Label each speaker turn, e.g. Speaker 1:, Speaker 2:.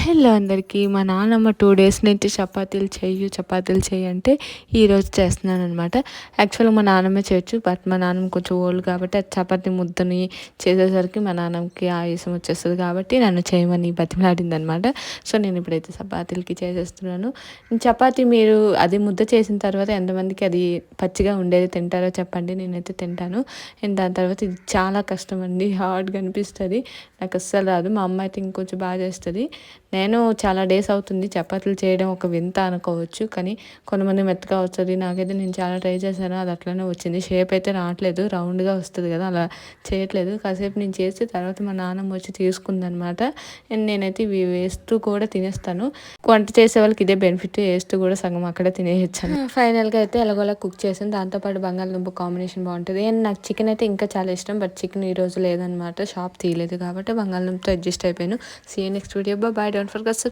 Speaker 1: Hello అందరికీ. మా నాన్నమ్మ 2 డేస్ నుంచి చపాతీలు చెయ్యి అంటే ఈరోజు చేస్తున్నాననమాట. యాక్చువల్‌గా మా నాన్నమ్మే చేయొచ్చు. బట్ మా నాన్నమ్మ కొంచెం ఓల్డ్ కాబట్టి అది చపాతీ ముద్దని చేసేసరికి మా నాన్నమ్మకి ఆయాసం వచ్చేస్తది కాబట్టి నన్ను చేయమని బతిమిలాడిందనమాట. సో, నేనిప్పుడైతే చపాతీలకి చేసేస్తున్నాను. చపాతీ మీరు అది ముద్ద చేసిన తర్వాత ఎంతమందికి అది పచ్చిగా ఉండేది తింటారో చెప్పండి. నేనైతే తింటాను. అండ్ దాని తర్వాత ఇది చాలా కష్టమండి. హార్డ్‌గా అనిపిస్తది. నాకస్సలు రాదు. మా అమ్మ అయితే ఇంకొంచెం బాగా చేస్తది. నేను చాలా డేస్ అవుతుంది చపాతీలు చేయడం ఒక వింత అనుకోవచ్చు. కానీ కొంతమంది మెత్తగా వస్తది. నాకైతే నేను చాలా ట్రై చేశాను. అది అట్లనే వచ్చింది. షేప్ అయితే రావట్లేదు. రౌండ్‌గా వస్తది కదా! అలా చేయట్లేదు. కాసేపు నేను చేసి తర్వాత మా నాన్నమ్మ వచ్చి తీసుకుందనమాట. అండ్ నేనైతే ఇవి వేస్తూ కూడా తినేస్తాను. వంట చేసే వాళ్ళకి ఇదే బెనిఫిట్. వేస్తూ కూడా సగం అక్కడే తినేయొచ్చని. ఫైనల్‌గా అయితే ఎలాగోలా కుక్ చేశాను. దాంతో పాటు బంగాళదుంప కాంబినేషన్ బావుంటది. అండ్ నాకు చికెన్ అయితే ఇంకా చాలా ఇష్టం. బట్ చికెన్ ఈరోజు లేదనమాట. షాప్ తీయలేదు కాబట్టి బంగాళదుంపతో అడ్జస్ట్ అయిపోయాను. See you next video. Bye. Don't forget